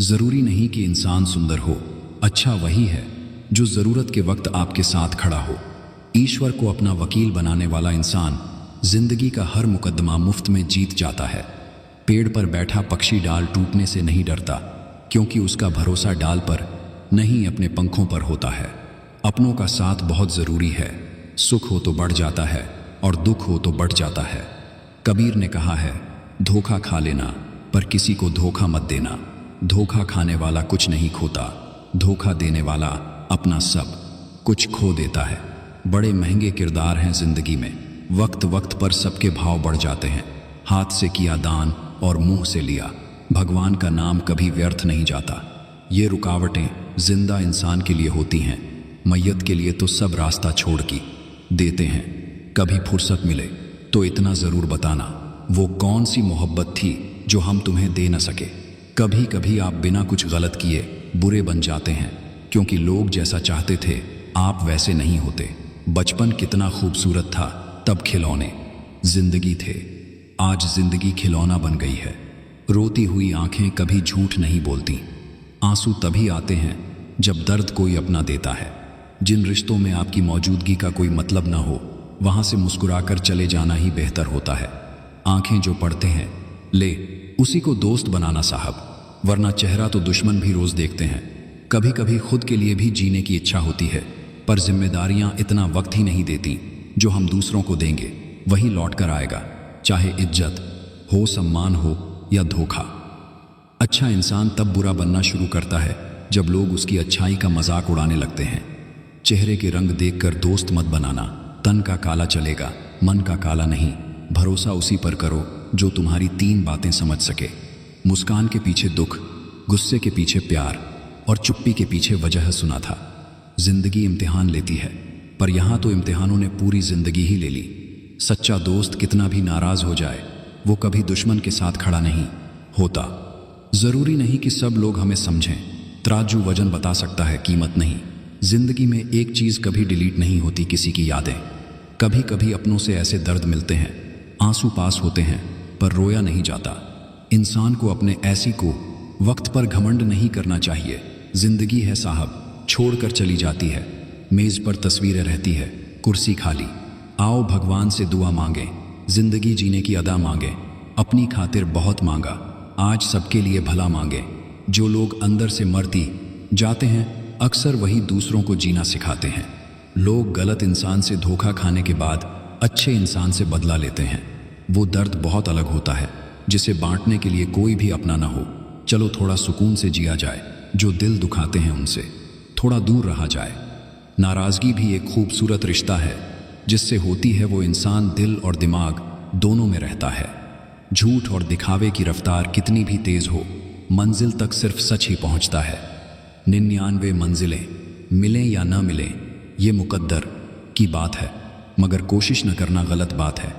ज़रूरी नहीं कि इंसान सुंदर हो, अच्छा वही है जो ज़रूरत के वक्त आपके साथ खड़ा हो। ईश्वर को अपना वकील बनाने वाला इंसान जिंदगी का हर मुकदमा मुफ्त में जीत जाता है। पेड़ पर बैठा पक्षी डाल टूटने से नहीं डरता, क्योंकि उसका भरोसा डाल पर नहीं अपने पंखों पर होता है। अपनों का साथ बहुत ज़रूरी है। सुख हो तो बढ़ जाता है और दुख हो तो बढ़ जाता है। कबीर ने कहा है, धोखा खा लेना पर किसी को धोखा मत देना। धोखा खाने वाला कुछ नहीं खोता, धोखा देने वाला अपना सब कुछ खो देता है। बड़े महंगे किरदार हैं जिंदगी में, वक्त वक्त पर सबके भाव बढ़ जाते हैं। हाथ से किया दान और मुंह से लिया, भगवान का नाम कभी व्यर्थ नहीं जाता। ये रुकावटें जिंदा इंसान के लिए होती हैं, मैयत के लिए तो सब रास्ता छोड़ के देते हैं। कभी फुर्सत मिले तो इतना ज़रूर बताना, वो कौन सी मोहब्बत थी जो हम तुम्हें दे न सके। कभी कभी आप बिना कुछ गलत किए बुरे बन जाते हैं, क्योंकि लोग जैसा चाहते थे आप वैसे नहीं होते। बचपन कितना खूबसूरत था, तब खिलौने जिंदगी थे, आज जिंदगी खिलौना बन गई है। रोती हुई आंखें कभी झूठ नहीं बोलती। आंसू तभी आते हैं जब दर्द कोई अपना देता है। जिन रिश्तों में आपकी मौजूदगी का कोई मतलब ना हो, वहां से मुस्कुराकर चले जाना ही बेहतर होता है। आंखें जो पढ़ते हैं ले उसी को दोस्त बनाना साहब, वरना चेहरा तो दुश्मन भी रोज देखते हैं। कभी कभी खुद के लिए भी जीने की इच्छा होती है, पर जिम्मेदारियां इतना वक्त ही नहीं देती। जो हम दूसरों को देंगे वही लौट कर आएगा, चाहे इज्जत हो, सम्मान हो या धोखा। अच्छा इंसान तब बुरा बनना शुरू करता है जब लोग उसकी अच्छाई का मजाक उड़ाने लगते हैं। चेहरे के रंग देखकर दोस्त मत बनाना, तन का काला चलेगा मन का काला नहीं। भरोसा उसी पर करो जो तुम्हारी 3 बातें समझ सके। मुस्कान के पीछे दुख, गुस्से के पीछे प्यार और चुप्पी के पीछे वजह सुना था। जिंदगी इम्तिहान लेती है, पर यहां तो इम्तिहानों ने पूरी जिंदगी ही ले ली। सच्चा दोस्त कितना भी नाराज हो जाए, वो कभी दुश्मन के साथ खड़ा नहीं होता। जरूरी नहीं कि सब लोग हमें समझें, तराजू वजन बता सकता है, कीमत नहीं। जिंदगी में एक चीज कभी डिलीट नहीं होती, किसी की यादें। कभी कभी अपनों से ऐसे दर्द मिलते हैं, आंसू पास होते हैं पर रोया नहीं जाता। इंसान को अपने ऐसी को वक्त पर घमंड नहीं करना चाहिए। जिंदगी है साहब, छोड़कर चली जाती है। मेज पर तस्वीरें रहती है, कुर्सी खाली। आओ भगवान से दुआ मांगे, जिंदगी जीने की अदा मांगे। अपनी खातिर बहुत मांगा, आज सबके लिए भला मांगे। जो लोग अंदर से मरती जाते हैं, अक्सर वही दूसरों को जीना सिखाते हैं। लोग गलत इंसान से धोखा खाने के बाद अच्छे इंसान से बदला लेते हैं। वो दर्द बहुत अलग होता है, जिसे बांटने के लिए कोई भी अपना ना हो। चलो थोड़ा सुकून से जिया जाए, जो दिल दुखाते हैं उनसे थोड़ा दूर रहा जाए। नाराजगी भी एक खूबसूरत रिश्ता है, जिससे होती है वो इंसान दिल और दिमाग दोनों में रहता है। झूठ और दिखावे की रफ्तार कितनी भी तेज हो, मंजिल तक सिर्फ सच ही पहुंचता है। 99 मंजिलें मिलें या ना मिलें, ये मुकद्दर की बात है, मगर कोशिश न करना गलत बात है।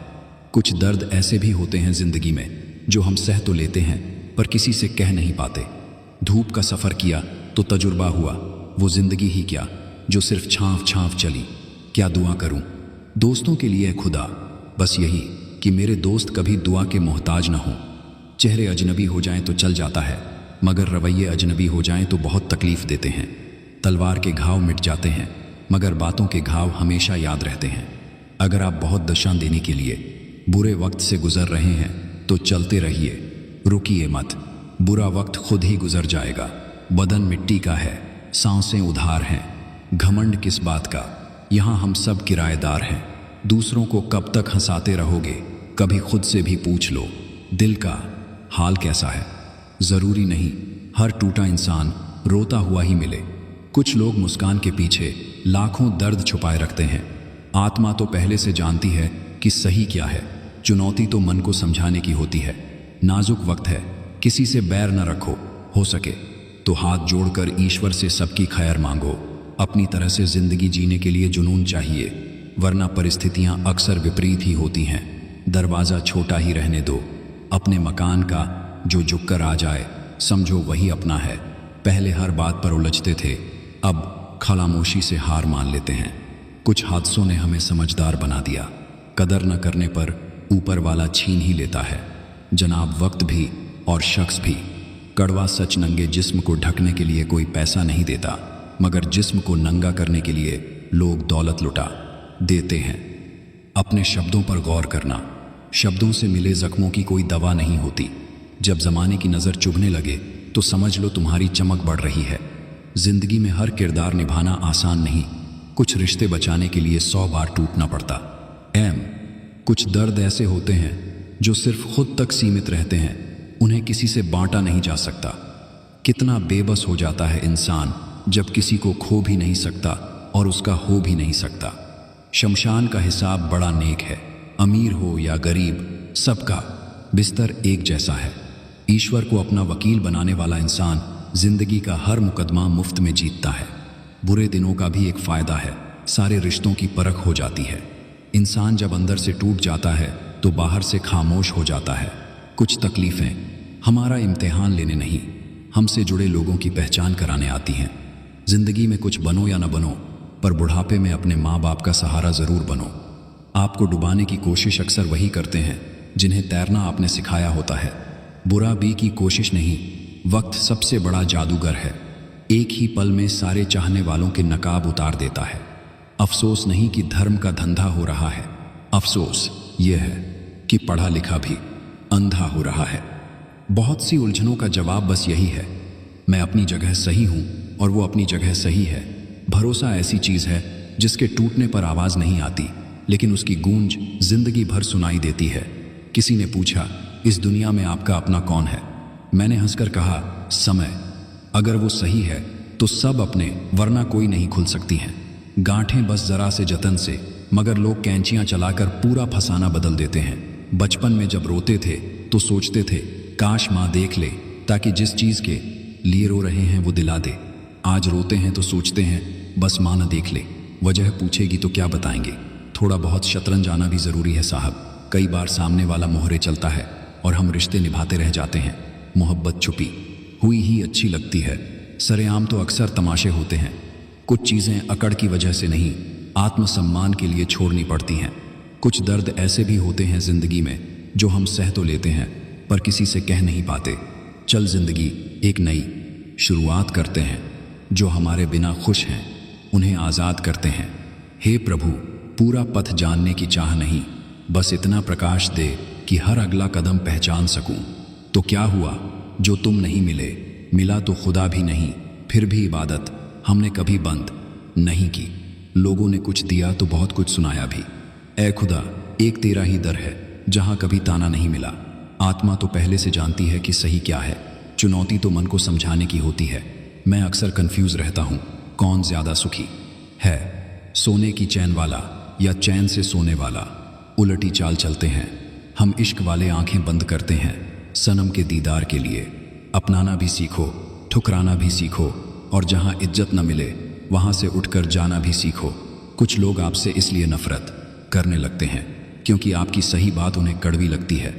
कुछ दर्द ऐसे भी होते हैं जिंदगी में जो हम सह तो लेते हैं पर किसी से कह नहीं पाते। धूप का सफ़र किया तो तजुर्बा हुआ, वो जिंदगी ही क्या जो सिर्फ छांव छांव चली। क्या दुआ करूं दोस्तों के लिए खुदा, बस यही कि मेरे दोस्त कभी दुआ के मोहताज न हों। चेहरे अजनबी हो जाएं तो चल जाता है, मगर रवैये अजनबी हो जाएं तो बहुत तकलीफ देते हैं। तलवार के घाव मिट जाते हैं, मगर बातों के घाव हमेशा याद रहते हैं। अगर आप बहुत दशां देने के लिए बुरे वक्त से गुजर रहे हैं तो चलते रहिए, रुकिए मत। बुरा वक्त खुद ही गुजर जाएगा। बदन मिट्टी का है, सांसें उधार हैं। घमंड किस बात का, यहाँ हम सब किराएदार हैं। दूसरों को कब तक हंसाते रहोगे, कभी खुद से भी पूछ लो दिल का हाल कैसा है। ज़रूरी नहीं हर टूटा इंसान रोता हुआ ही मिले। कुछ लोग मुस्कान के पीछे लाखों दर्द छुपाए रखते हैं। आत्मा तो पहले से जानती है कि सही क्या है, चुनौती तो मन को समझाने की होती है। नाजुक वक्त है, किसी से बैर न रखो, हो सके तो हाथ जोड़कर ईश्वर से सबकी खैर मांगो। अपनी तरह से जिंदगी जीने के लिए जुनून चाहिए, वरना परिस्थितियां अक्सर विपरीत ही होती हैं। दरवाज़ा छोटा ही रहने दो, अपने मकान का जो झुककर आ जाए समझो वही अपना है। पहले हर बात पर उलझते थे, अब खामोशी से हार मान लेते हैं। कुछ हादसों ने हमें समझदार बना दिया, कदर न करने पर ऊपर वाला छीन ही लेता है। जनाब वक्त भी और शख्स भी। कड़वा सच, नंगे जिस्म को ढकने के लिए कोई पैसा नहीं देता, मगर जिस्म को नंगा करने के लिए लोग दौलत लुटा देते हैं। अपने शब्दों पर गौर करना। शब्दों से मिले जख्मों की कोई दवा नहीं होती। जब जमाने की नज़र चुभने लगे तो समझ लो तुम्हारी चमक बढ़ रही है। जिंदगी में हर किरदार निभाना आसान नहीं। कुछ रिश्ते बचाने के लिए 100 बार टूटना पड़ता। कुछ दर्द ऐसे होते हैं जो सिर्फ खुद तक सीमित रहते हैं, उन्हें किसी से बांटा नहीं जा सकता। कितना बेबस हो जाता है इंसान जब किसी को खो भी नहीं सकता और उसका हो भी नहीं सकता। शमशान का हिसाब बड़ा नेक है। अमीर हो या गरीब, सबका बिस्तर एक जैसा है। ईश्वर को अपना वकील बनाने वाला इंसान जिंदगी का हर मुकदमा मुफ्त में जीतता है। बुरे दिनों का भी एक फायदा है, सारे रिश्तों की परख हो जाती है। इंसान जब अंदर से टूट जाता है तो बाहर से खामोश हो जाता है। कुछ तकलीफें हमारा इम्तिहान लेने नहीं, हमसे जुड़े लोगों की पहचान कराने आती हैं। जिंदगी में कुछ बनो या न बनो, पर बुढ़ापे में अपने माँ बाप का सहारा जरूर बनो। आपको डुबाने की कोशिश अक्सर वही करते हैं जिन्हें तैरना आपने सिखाया होता है। बुरा भी की कोशिश नहीं, वक्त सबसे बड़ा जादूगर है। एक ही पल में सारे चाहने वालों के नकाब उतार देता है। अफसोस नहीं कि धर्म का धंधा हो रहा है, अफसोस यह है कि पढ़ा लिखा भी अंधा हो रहा है। बहुत सी उलझनों का जवाब बस यही है, मैं अपनी जगह सही हूं और वो अपनी जगह सही है। भरोसा ऐसी चीज है जिसके टूटने पर आवाज नहीं आती, लेकिन उसकी गूंज जिंदगी भर सुनाई देती है। किसी ने पूछा, इस दुनिया में आपका अपना कौन है? मैंने हंसकर कहा, समय। अगर वो सही है तो सब अपने, वरना कोई नहीं खुल सकती हैं। गांठें बस जरा से जतन से, मगर लोग कैंचियां चलाकर पूरा फसाना बदल देते हैं। बचपन में जब रोते थे तो सोचते थे काश माँ देख ले, ताकि जिस चीज के लिए रो रहे हैं वो दिला दे। आज रोते हैं तो सोचते हैं बस माँ न देख ले। वजह पूछेगी तो क्या बताएंगे? थोड़ा बहुत शतरंज आना भी जरूरी है साहब। कई बार सामने वाला मोहरे चलता है और हम रिश्ते निभाते रह जाते हैं। मोहब्बत छुपी हुई ही अच्छी लगती है, सरेआम तो अक्सर तमाशे होते हैं। कुछ चीज़ें अकड़ की वजह से नहीं, आत्मसम्मान के लिए छोड़नी पड़ती हैं। कुछ दर्द ऐसे भी होते हैं जिंदगी में जो हम सह तो लेते हैं पर किसी से कह नहीं पाते। चल जिंदगी एक नई शुरुआत करते हैं। जो हमारे बिना खुश हैं उन्हें आज़ाद करते हैं। हे प्रभु, पूरा पथ जानने की चाह नहीं, बस इतना प्रकाश दे कि हर अगला कदम पहचान सकूं। तो क्या हुआ जो तुम नहीं मिले, मिला तो खुदा भी नहीं, फिर भी इबादत हमने कभी बंद नहीं की। लोगों ने कुछ दिया तो बहुत कुछ सुनाया भी। ऐ खुदा, एक तेरा ही दर है जहां कभी ताना नहीं मिला। आत्मा तो पहले से जानती है कि सही क्या है, चुनौती तो मन को समझाने की होती है। मैं अक्सर कंफ्यूज रहता हूं, कौन ज्यादा सुखी है, सोने की चैन वाला या चैन से सोने वाला। उलटी चाल चलते हैं हम, इश्क वाले आंखें बंद करते हैं सनम के दीदार के लिए। अपनाना भी सीखो, ठुकराना भी सीखो, और जहां इज्जत न मिले वहां से उठकर जाना भी सीखो। कुछ लोग आपसे इसलिए नफरत करने लगते हैं क्योंकि आपकी सही बात उन्हें कड़वी लगती है।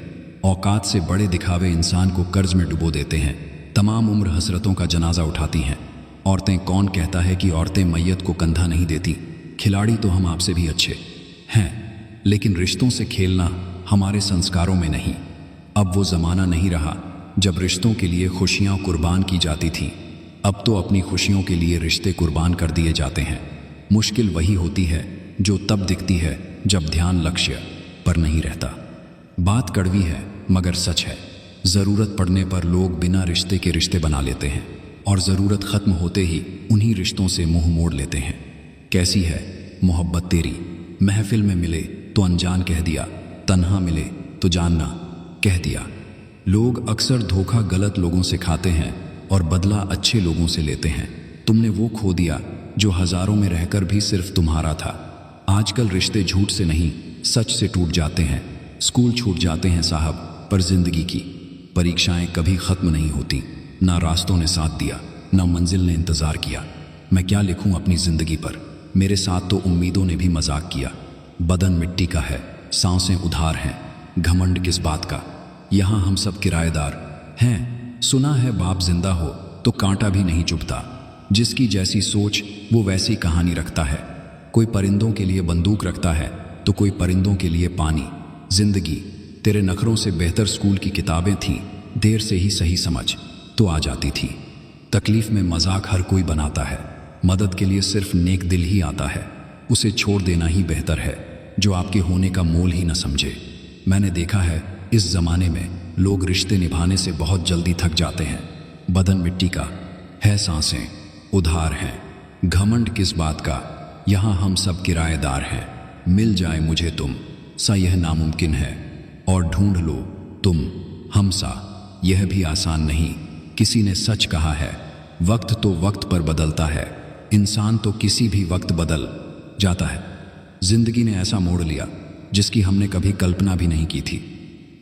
औकात से बड़े दिखावे इंसान को कर्ज में डुबो देते हैं। तमाम उम्र हसरतों का जनाजा उठाती हैं। औरतें, कौन कहता है कि औरतें मैयत को कंधा नहीं देती? खिलाड़ी तो हम आपसे भी अच्छे हैं, लेकिन रिश्तों से खेलना हमारे संस्कारों में नहीं। अब वो ज़माना नहीं रहा जब रिश्तों के लिए खुशियाँ कुर्बान की जाती थीं। अब तो अपनी खुशियों के लिए रिश्ते कुर्बान कर दिए जाते हैं। मुश्किल वही होती है जो तब दिखती है जब ध्यान लक्ष्य पर नहीं रहता। बात कड़वी है मगर सच है। ज़रूरत पड़ने पर लोग बिना रिश्ते के रिश्ते बना लेते हैं और ज़रूरत ख़त्म होते ही उन्हीं रिश्तों से मुंह मोड़ लेते हैं। कैसी है मोहब्बत तेरी, महफिल में मिले तो अनजान कह दिया, तन्हा मिले तो जानना कह दिया। लोग अक्सर धोखा गलत लोगों से खाते हैं और बदला अच्छे लोगों से लेते हैं। तुमने वो खो दिया जो हजारों में रहकर भी सिर्फ तुम्हारा था। आजकल रिश्ते झूठ से नहीं, सच से टूट जाते हैं। स्कूल छूट जाते हैं साहब, पर जिंदगी की परीक्षाएं कभी खत्म नहीं होती। ना रास्तों ने साथ दिया, ना मंजिल ने इंतजार किया। मैं क्या लिखूं अपनी जिंदगी पर? मेरे साथ तो उम्मीदों ने भी मजाक किया। बदन मिट्टी का है, सांसें उधार हैं, घमंड किस बात का? यहाँ हम सब किराएदार हैं। सुना है बाप जिंदा हो तो कांटा भी नहीं चुभता। जिसकी जैसी सोच वो वैसी कहानी रखता है। कोई परिंदों के लिए बंदूक रखता है तो कोई परिंदों के लिए पानी। जिंदगी तेरे नखरों से बेहतर स्कूल की किताबें थीं, देर से ही सही समझ। तो आ जाती थी। तकलीफ में मजाक हर कोई बनाता है, मदद के लिए सिर्फ नेक दिल ही आता है। उसे छोड़ देना ही बेहतर है जो आपके होने का मोल ही न समझे। मैंने देखा है इस जमाने में लोग रिश्ते निभाने से बहुत जल्दी थक जाते हैं। बदन मिट्टी का है, सांसें उधार हैं, घमंड किस बात का, यहाँ हम सब किराएदार हैं। मिल जाए मुझे तुम सा यह नामुमकिन है, और ढूंढ लो तुम हम सा यह भी आसान नहीं। किसी ने सच कहा है, वक्त तो वक्त पर बदलता है, इंसान तो किसी भी वक्त बदल जाता है। जिंदगी ने ऐसा मोड़ लिया जिसकी हमने कभी कल्पना भी नहीं की थी।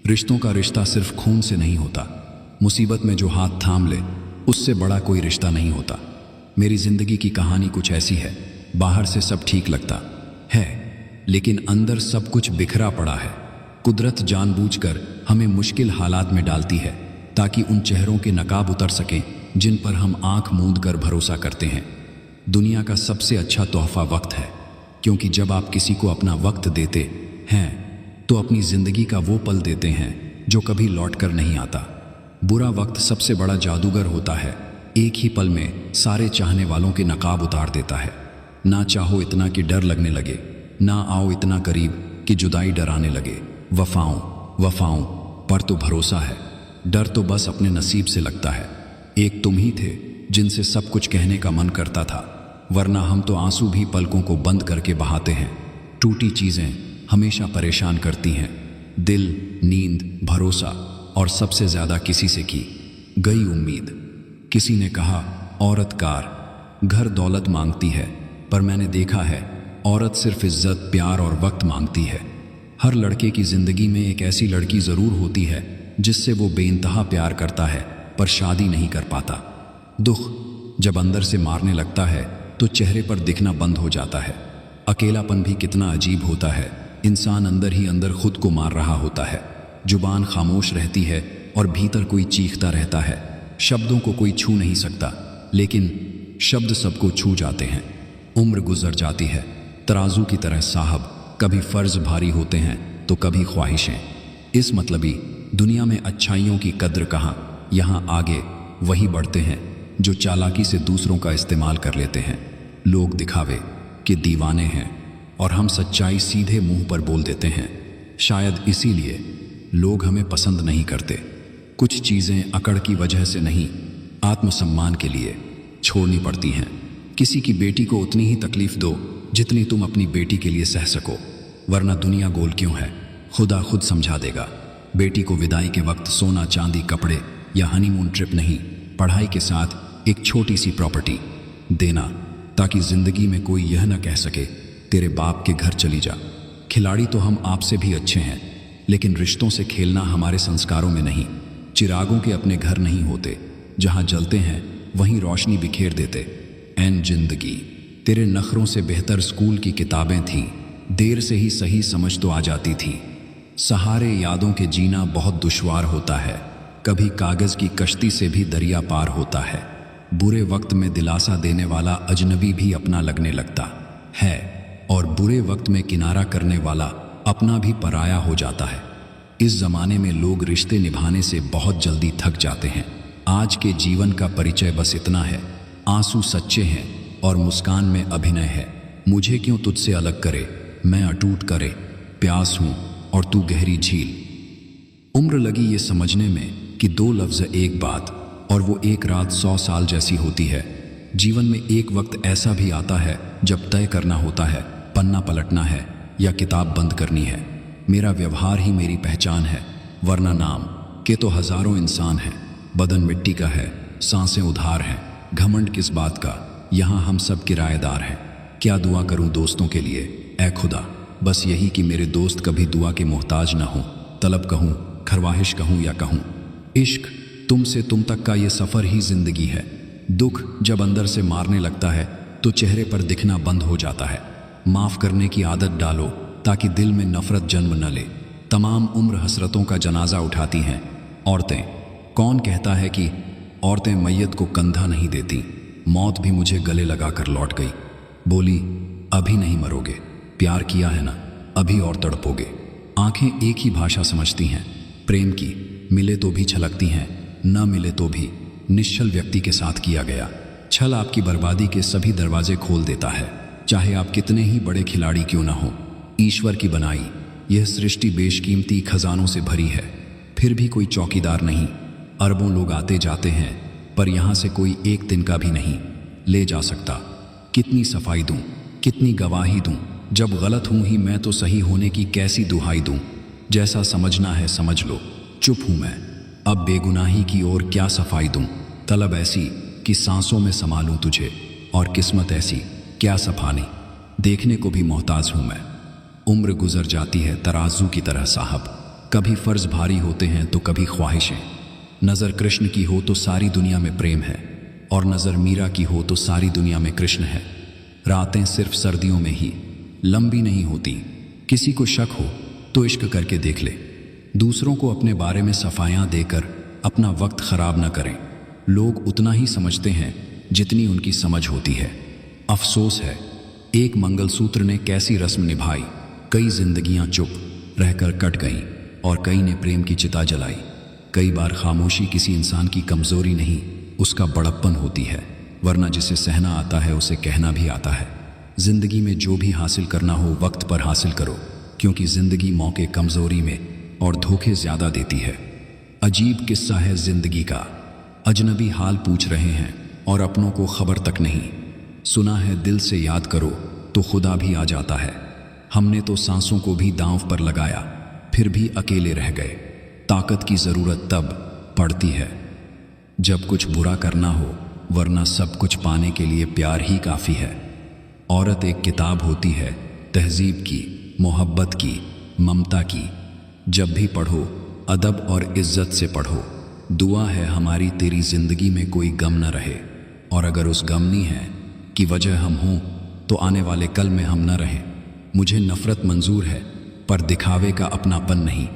रिश्तों का रिश्ता सिर्फ खून से नहीं होता, मुसीबत में जो हाथ थाम ले उससे बड़ा कोई रिश्ता नहीं होता। मेरी जिंदगी की कहानी कुछ ऐसी है, बाहर से सब ठीक लगता है लेकिन अंदर सब कुछ बिखरा पड़ा है। कुदरत जानबूझकर हमें मुश्किल हालात में डालती है ताकि उन चेहरों के नकाब उतर सकें जिन पर हम आंख मूंद कर भरोसा करते हैं। दुनिया का सबसे अच्छा तोहफा वक्त है, क्योंकि जब आप किसी को अपना वक्त देते हैं तो अपनी जिंदगी का वो पल देते हैं जो कभी लौट कर नहीं आता। बुरा वक्त सबसे बड़ा जादूगर होता है, एक ही पल में सारे चाहने वालों के नकाब उतार देता है। ना चाहो इतना कि डर लगने लगे, ना आओ इतना करीब कि जुदाई डराने लगे। वफाओं पर तो भरोसा है, डर तो बस अपने नसीब से लगता है। एक तुम ही थे जिनसे सब कुछ कहने का मन करता था, वरना हम तो आंसू भी पलकों को बंद करके बहाते हैं। टूटी चीजें हमेशा परेशान करती हैं, दिल, नींद, भरोसा और सबसे ज्यादा किसी से की गई उम्मीद। किसी ने कहा औरत कार घर दौलत मांगती है, पर मैंने देखा है औरत सिर्फ इज्जत, प्यार और वक्त मांगती है। हर लड़के की जिंदगी में एक ऐसी लड़की जरूर होती है जिससे वो बेइंतहा प्यार करता है पर शादी नहीं कर पाता। दुख जब अंदर से मारने लगता है तो चेहरे पर दिखना बंद हो जाता है। अकेलापन भी कितना अजीब होता है, इंसान अंदर ही अंदर खुद को मार रहा होता है। जुबान खामोश रहती है और भीतर कोई चीखता रहता है। शब्दों को कोई छू नहीं सकता, लेकिन शब्द सबको छू जाते हैं। उम्र गुजर जाती है तराजू की तरह साहब, कभी फर्ज भारी होते हैं तो कभी ख्वाहिशें। इस मतलबी दुनिया में अच्छाइयों की कद्र कहाँ, यहाँ आगे वही बढ़ते हैं जो चालाकी से दूसरों का इस्तेमाल कर लेते हैं। लोग दिखावे कि दीवाने हैं और हम सच्चाई सीधे मुंह पर बोल देते हैं। शायद इसीलिए लोग हमें पसंद नहीं करते। कुछ चीज़ें अकड़ की वजह से नहीं, आत्मसम्मान के लिए छोड़नी पड़ती हैं। किसी की बेटी को उतनी ही तकलीफ दो जितनी तुम अपनी बेटी के लिए सह सको, वरना दुनिया गोल क्यों है, खुदा खुद समझा देगा। बेटी को विदाई के वक्त सोना, चांदी, कपड़े या हनीमून ट्रिप नहीं, पढ़ाई के साथ एक छोटी सी प्रॉपर्टी देना, ताकि जिंदगी में कोई यह न कह सके तेरे बाप के घर चली जा। खिलाड़ी तो हम आपसे भी अच्छे हैं, लेकिन रिश्तों से खेलना हमारे संस्कारों में नहीं। चिरागों के अपने घर नहीं होते, जहां जलते हैं वहीं रोशनी बिखेर देते। एन जिंदगी, तेरे नखरों से बेहतर स्कूल की किताबें थीं, देर से ही सही समझ तो आ जाती थी। सहारे यादों के जीना बहुत दुश्वार होता है, कभी कागज की कश्ती से भी दरिया पार होता है। बुरे वक्त में दिलासा देने वाला अजनबी भी अपना लगने लगता है, और बुरे वक्त में किनारा करने वाला अपना भी पराया हो जाता है। इस जमाने में लोग रिश्ते निभाने से बहुत जल्दी थक जाते हैं। आज के जीवन का परिचय बस इतना है, आंसू सच्चे हैं और मुस्कान में अभिनय है। मुझे क्यों तुझसे अलग करे, मैं अटूट करे, प्यास हूं और तू गहरी झील। उम्र लगी ये समझने में कि दो लफ्ज एक बात और वो एक रात 100 साल जैसी होती है। जीवन में एक वक्त ऐसा भी आता है जब तय करना होता है, पन्ना पलटना है या किताब बंद करनी है। मेरा व्यवहार ही मेरी पहचान है, वरना नाम के तो हजारों इंसान हैं। बदन मिट्टी का है, सांसें उधार हैं, घमंड किस बात का, यहाँ हम सब किराएदार हैं। क्या दुआ करूं दोस्तों के लिए, ऐ खुदा, बस यही कि मेरे दोस्त कभी दुआ के मोहताज ना हो। तलब कहूं, खरवाहिश कहूं या कहूं, इश्क तुमसे तुम तक का ये सफ़र ही जिंदगी है। दुख जब अंदर से मारने लगता है तो चेहरे पर दिखना बंद हो जाता है। माफ़ करने की आदत डालो ताकि दिल में नफरत जन्म न ले। तमाम उम्र हसरतों का जनाजा उठाती हैं औरतें। कौन कहता है कि औरतें मैयत को कंधा नहीं देती। मौत भी मुझे गले लगाकर लौट गई, बोली अभी नहीं मरोगे, प्यार किया है ना, अभी और तड़पोगे। आंखें एक ही भाषा समझती हैं, प्रेम की, मिले तो भी छलकती हैं, न मिले तो भी। निश्चल व्यक्ति के साथ किया गया। छल आपकी बर्बादी के सभी दरवाजे खोल देता है, चाहे आप कितने ही बड़े खिलाड़ी क्यों न हो। ईश्वर की बनाई यह सृष्टि बेशकीमती खजानों से भरी है, फिर भी कोई चौकीदार नहीं। अरबों लोग आते जाते हैं, पर यहाँ से कोई एक दिन का भी नहीं ले जा सकता। कितनी सफाई दूं, कितनी गवाही दूं, जब गलत हूं ही मैं तो सही होने की कैसी दुहाई दूं। जैसा समझना है समझ लो, चुप हूं मैं, अब बेगुनाही की ओर क्या सफाई दूं। तलब ऐसी कि सांसों में संभालूं तुझे, और किस्मत ऐसी क्या सफानी, देखने को भी मोहताज हूं मैं। उम्र गुजर जाती है तराजू की तरह साहब, कभी फर्ज भारी होते हैं तो कभी ख्वाहिशें। नज़र कृष्ण की हो तो सारी दुनिया में प्रेम है, और नज़र मीरा की हो तो सारी दुनिया में कृष्ण है। रातें सिर्फ सर्दियों में ही लंबी नहीं होती। किसी को शक हो तो इश्क करके देख ले। दूसरों को अपने बारे में सफायां देकर अपना वक्त खराब न करें। लोग उतना ही समझते हैं जितनी उनकी समझ होती है। अफसोस है, एक मंगलसूत्र ने कैसी रस्म निभाई, कई जिंदगियां चुप रहकर कट गईं और कई ने प्रेम की चिता जलाई। कई बार खामोशी किसी इंसान की कमजोरी नहीं, उसका बड़प्पन होती है, वरना जिसे सहना आता है उसे कहना भी आता है। जिंदगी में जो भी हासिल करना हो वक्त पर हासिल करो, क्योंकि जिंदगी मौके कमजोरी में और धोखे ज्यादा देती है। अजीब किस्सा है जिंदगी का, अजनबी हाल पूछ रहे हैं और अपनों को खबर तक नहीं। सुना है दिल से याद करो तो खुदा भी आ जाता है। हमने तो सांसों को भी दांव पर लगाया, फिर भी अकेले रह गए। ताकत की जरूरत तब पड़ती है जब कुछ बुरा करना हो, वरना सब कुछ पाने के लिए प्यार ही काफी है। औरत एक किताब होती है, तहजीब की, मोहब्बत की, ममता की। जब भी पढ़ो अदब और इज्जत से पढ़ो। दुआ है हमारी तेरी जिंदगी में कोई गम न रहे, और अगर उस गमनी है कि वजह हम हों तो आने वाले कल में हम न रहें। मुझे नफरत मंजूर है पर दिखावे का अपनापन नहीं।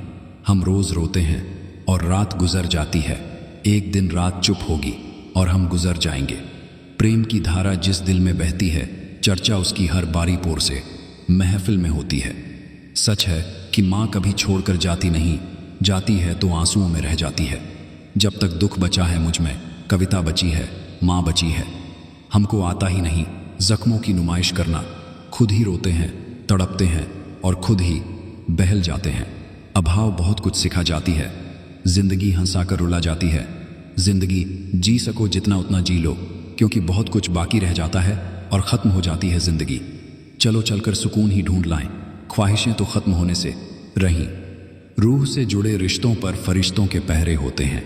हम रोज रोते हैं और रात गुजर जाती है, एक दिन रात चुप होगी और हम गुजर जाएंगे। प्रेम की धारा जिस दिल में बहती है, चर्चा उसकी हर बारी पोर से महफिल में होती है। सच है कि माँ कभी छोड़कर जाती नहीं, जाती है तो आंसुओं में रह जाती है। जब तक दुख बचा है मुझ में, कविता बची है, माँ बची है। हमको आता ही नहीं जख्मों की नुमाइश करना, खुद ही रोते हैं, तड़पते हैं और खुद ही बहल जाते हैं। अभाव बहुत कुछ सिखा जाती है, जिंदगी हंसाकर रुला जाती है। जिंदगी जी सको जितना उतना जी लो, क्योंकि बहुत कुछ बाकी रह जाता है और ख़त्म हो जाती है ज़िंदगी। चलो चलकर सुकून ही ढूंढ लाएं, ख्वाहिशें तो ख़त्म होने से रहीं। रूह से जुड़े रिश्तों पर फरिश्तों के पहरे होते हैं।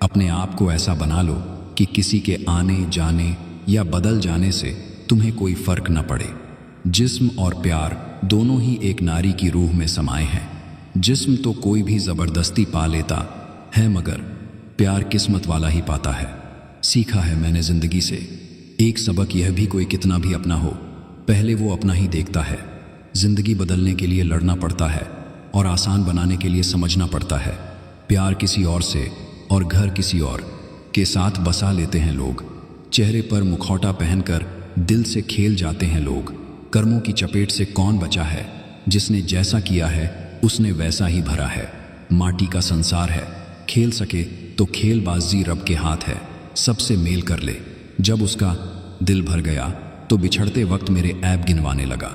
अपने आप को ऐसा बना लो कि किसी के आने जाने या बदल जाने से तुम्हें कोई फ़र्क न पड़े। जिस्म और प्यार दोनों ही एक नारी की रूह में समाये हैं। जिस्म तो कोई भी ज़बरदस्ती पा लेता है, मगर प्यार किस्मत वाला ही पाता है। सीखा है मैंने ज़िंदगी से एक सबक, यह भी कोई कितना भी अपना हो, पहले वो अपना ही देखता है। ज़िंदगी बदलने के लिए लड़ना पड़ता है और आसान बनाने के लिए समझना पड़ता है। प्यार किसी और से और घर किसी और के साथ बसा लेते हैं लोग। चेहरे पर मुखौटा पहनकर दिल से खेल जाते हैं लोग। कर्मों की चपेट से कौन बचा है, जिसने जैसा किया है उसने वैसा ही भरा है। माटी का संसार है, खेल सके तो खेलबाजी रब के हाथ है। सबसे मेल कर ले। जब उसका दिल भर गया तो बिछड़ते वक्त मेरे ऐब गिनवाने लगा।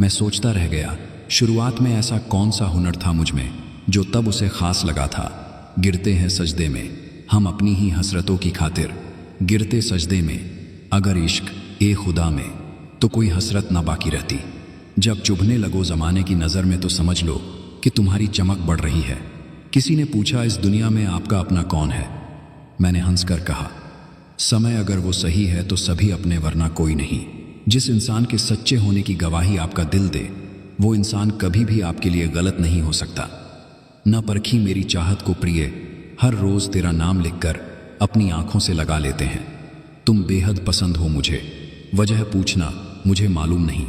मैं सोचता रह गया, शुरुआत में ऐसा कौन सा हुनर था मुझ में जो तब उसे खास लगा था। गिरते हैं सजदे में हम अपनी ही हसरतों की खातिर, गिरते सजदे में अगर इश्क ए खुदा में, तो कोई हसरत ना बाकी रहती। जब चुभने लगो ज़माने की नज़र में तो समझ लो कि तुम्हारी चमक बढ़ रही है। किसी ने पूछा इस दुनिया में आपका अपना कौन है? मैंने हंसकर कहा, समय अगर वो सही है तो सभी अपने, वरना कोई नहीं। जिस इंसान के सच्चे होने की गवाही आपका दिल दे, वो इंसान कभी भी आपके लिए गलत नहीं हो सकता। न परखी मेरी चाहत को प्रिय, हर रोज़ तेरा नाम लिखकर अपनी आंखों से लगा लेते हैं। तुम बेहद पसंद हो मुझे, वजह पूछना मुझे मालूम नहीं।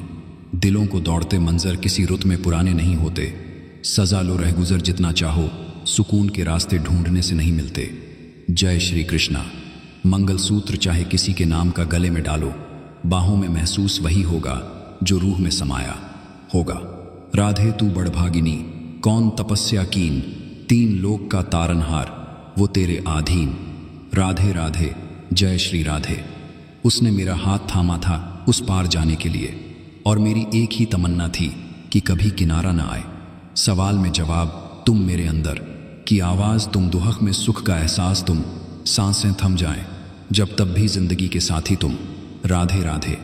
दिलों को दौड़ते मंजर किसी रुत में पुराने नहीं होते। सजा लो रह गुजर जितना चाहो, सुकून के रास्ते ढूंढने से नहीं मिलते। जय श्री कृष्णा। मंगलसूत्र चाहे किसी के नाम का गले में डालो, बाहों में महसूस वही होगा जो रूह में समाया होगा। राधे तू बड़भागिनी, कौन तपस्या कीन, तीन लोक का तारनहार वो तेरे आधीन। राधे राधे, जय श्री राधे। उसने मेरा हाथ थामा था उस पार जाने के लिए, और मेरी एक ही तमन्ना थी कि कभी किनारा न आए। सवाल में जवाब तुम मेरे अंदर की आवाज़, तुम दुहक में सुख का एहसास, तुम सांसें थम जाएं जब तब भी जिंदगी के साथी तुम। राधे राधे।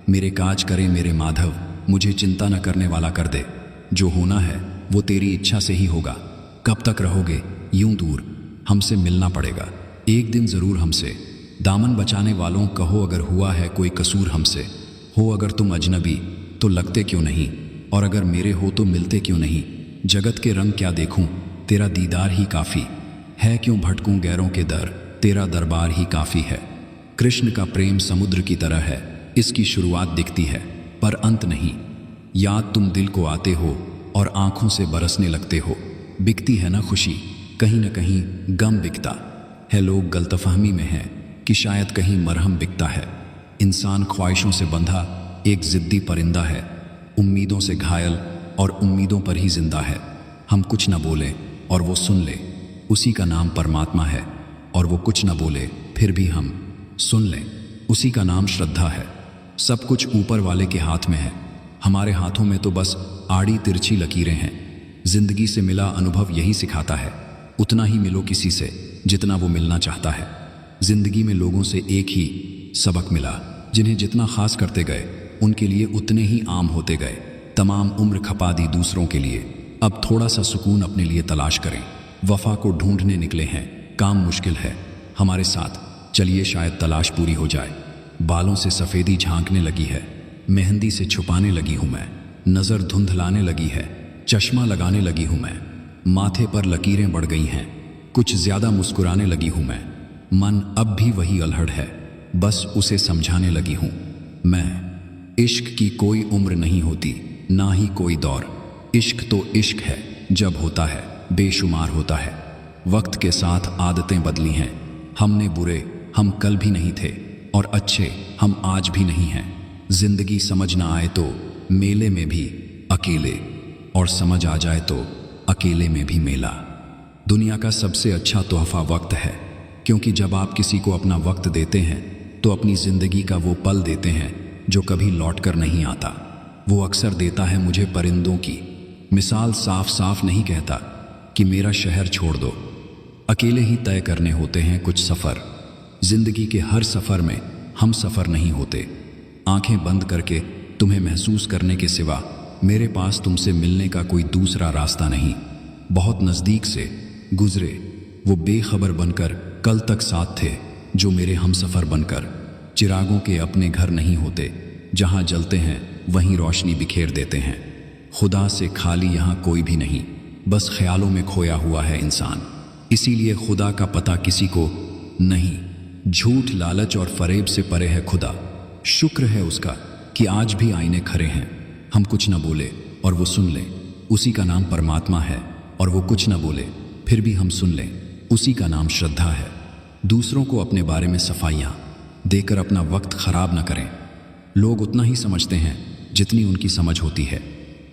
मेरे काज करे मेरे माधव, मुझे चिंता न करने वाला कर दे। जो होना है वो तेरी इच्छा से ही होगा। कब तक रहोगे यूं दूर, हमसे मिलना पड़ेगा एक दिन ज़रूर हमसे। दामन बचाने वालों कहो, अगर हुआ है कोई कसूर हमसे। हो अगर तुम अजनबी तो लगते क्यों नहीं, और अगर मेरे हो तो मिलते क्यों नहीं। जगत के रंग क्या देखूं, तेरा दीदार ही काफ़ी है। क्यों भटकूं गैरों के दर, तेरा दरबार ही काफ़ी है। कृष्ण का प्रेम समुद्र की तरह है, इसकी शुरुआत दिखती है पर अंत नहीं। याद तुम दिल को आते हो और आंखों से बरसने लगते हो। बिकती है ना खुशी, कहीं न कहीं गम बिकता है। लोग गलतफहमी में हैं कि शायद कहीं मरहम बिकता है। इंसान ख्वाहिशों से बंधा एक जिद्दी परिंदा है, उम्मीदों से घायल और उम्मीदों पर ही जिंदा है। हम कुछ न बोलें और वो सुन ले, उसी का नाम परमात्मा है। और वो कुछ न बोले फिर भी हम सुन लें, उसी का नाम श्रद्धा है। सब कुछ ऊपर वाले के हाथ में है, हमारे हाथों में तो बस आड़ी तिरछी लकीरें हैं। जिंदगी से मिला अनुभव यही सिखाता है, उतना ही मिलो किसी से जितना वो मिलना चाहता है। जिंदगी में लोगों से एक ही सबक मिला, जिन्हें जितना खास करते गए उनके लिए उतने ही आम होते गए। तमाम उम्र खपा दी दूसरों के लिए, अब थोड़ा सा सुकून अपने लिए तलाश करें। वफा को ढूंढने निकले हैं, काम मुश्किल है हमारे साथ, चलिए शायद तलाश पूरी हो जाए। बालों से सफ़ेदी झांकने लगी है, मेहंदी से छुपाने लगी हूँ मैं। नज़र धुंधलाने लगी है, चश्मा लगाने लगी हूँ मैं। माथे पर लकीरें बढ़ गई हैं, कुछ ज़्यादा मुस्कुराने लगी हूँ मैं। मन अब भी वही अल्हड़ है, बस उसे समझाने लगी हूँ मैं। इश्क की कोई उम्र नहीं होती, ना ही कोई दौर। इश्क तो इश्क है, जब होता है बेशुमार होता है। वक्त के साथ आदतें बदली हैं, हमने बुरे हम कल भी नहीं थे, और अच्छे हम आज भी नहीं हैं। जिंदगी समझ ना आए तो मेले में भी अकेले, और समझ आ जाए तो अकेले में भी मेला। दुनिया का सबसे अच्छा तोहफा वक्त है, क्योंकि जब आप किसी को अपना वक्त देते हैं तो अपनी ज़िंदगी का वो पल देते हैं जो कभी लौट कर नहीं आता। वो अक्सर देता है मुझे परिंदों की मिसाल, साफ साफ नहीं कहता कि मेरा शहर छोड़ दो। अकेले ही तय करने होते हैं कुछ सफ़र। जिंदगी के हर सफ़र में हम सफ़र नहीं होते। आंखें बंद करके तुम्हें महसूस करने के सिवा मेरे पास तुमसे मिलने का कोई दूसरा रास्ता नहीं। बहुत नज़दीक से गुजरे वो बेखबर बनकर कल तक साथ थे, जो मेरे हमसफ़र बनकर। चिरागों के अपने घर नहीं होते, जहाँ जलते हैं वहीं रोशनी बिखेर देते हैं। खुदा से खाली यहाँ कोई भी नहीं, बस ख्यालों में खोया हुआ है इंसान। इसीलिए खुदा का पता किसी को नहीं। झूठ, लालच और फरेब से परे है खुदा। शुक्र है उसका कि आज भी आईने खड़े हैं। हम कुछ न बोले और वो सुन लें, उसी का नाम परमात्मा है। और वो कुछ न बोले फिर भी हम सुन लें, उसी का नाम श्रद्धा है। दूसरों को अपने बारे में सफाइयाँ देकर अपना वक्त खराब न करें। लोग उतना ही समझते हैं जितनी उनकी समझ होती है।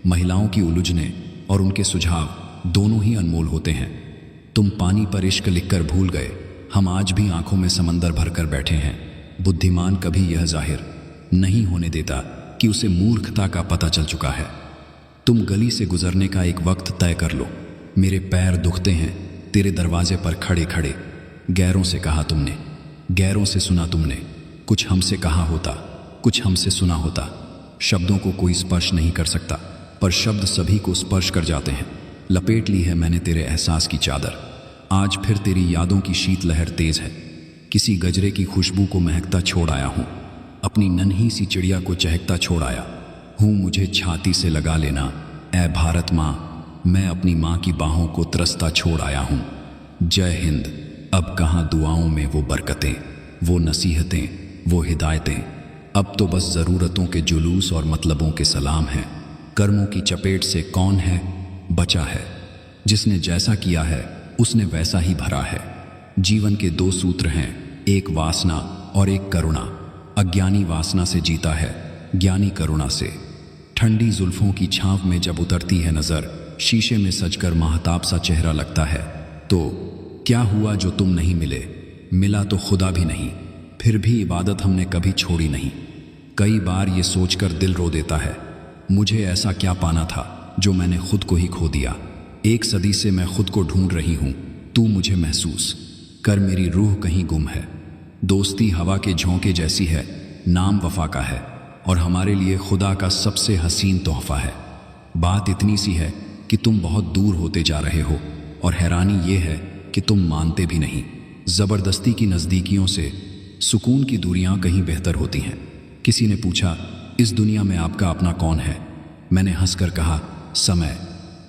महिलाओं की उलझने और उनके सुझाव दोनों ही अनमोल होते हैं। तुम पानी पर इश्क लिखकर भूल गए, हम आज भी आंखों में समंदर भरकर बैठे हैं। बुद्धिमान कभी यह जाहिर नहीं होने देता कि उसे मूर्खता का पता चल चुका है। तुम गली से गुजरने का एक वक्त तय कर लो। मेरे पैर दुखते हैं तेरे दरवाजे पर खड़े खड़े। गैरों से कहा तुमने, गैरों से सुना तुमने। कुछ हमसे कहा होता, कुछ हमसे सुना होता। शब्दों को कोई स्पर्श नहीं कर सकता, पर शब्द सभी को स्पर्श कर जाते हैं। लपेट ली है मैंने तेरे एहसास की चादर। आज फिर तेरी यादों की शीतलहर तेज है। किसी गजरे की खुशबू को महकता छोड़ आया हूँ, अपनी नन्ही सी चिड़िया को चहकता छोड़ आया हूँ। मुझे छाती से लगा लेना ऐ भारत माँ, मैं अपनी माँ की बाहों को तरसता छोड़ आया हूँ। जय हिंद। अब कहाँ दुआओं में वो बरकतें, वो नसीहतें, वो हिदायतें। अब तो बस ज़रूरतों के जुलूस और मतलबों के सलाम हैं। कर्मों की चपेट से कौन है बचा है, जिसने जैसा किया है उसने वैसा ही भरा है। जीवन के दो सूत्र हैं, एक वासना और एक करुणा। अज्ञानी वासना से जीता है, ज्ञानी करुणा से। ठंडी जुल्फों की छांव में जब उतरती है नज़र, शीशे में सजकर महताब सा चेहरा लगता है। तो क्या हुआ जो तुम नहीं मिले, मिला तो खुदा भी नहीं, फिर भी इबादत हमने कभी छोड़ी नहीं। कई बार ये सोचकर दिल रो देता है, मुझे ऐसा क्या पाना था जो मैंने खुद को ही खो दिया। 1 सदी से मैं खुद को ढूंढ रही हूँ, तू मुझे महसूस कर, मेरी रूह कहीं गुम है। दोस्ती हवा के झोंके जैसी है, नाम वफा का है, और हमारे लिए खुदा का सबसे हसीन तोहफा है। बात इतनी सी है कि तुम बहुत दूर होते जा रहे हो, और हैरानी ये है कि तुम मानते भी नहीं। ज़बरदस्ती की नज़दीकियों से सुकून की दूरियां कहीं बेहतर होती हैं। किसी ने पूछा, इस दुनिया में आपका अपना कौन है? मैंने हंसकर कहा, समय।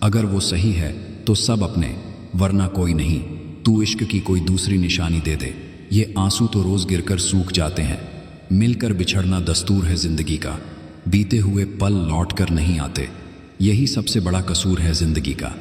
अगर वो सही है तो सब अपने, वरना कोई नहीं। तू इश्क की कोई दूसरी निशानी दे दे। ये आंसू तो रोज़ गिरकर सूख जाते हैं। मिलकर बिछड़ना दस्तूर है ज़िंदगी का, बीते हुए पल लौट कर नहीं आते। यही सबसे बड़ा कसूर है ज़िंदगी का।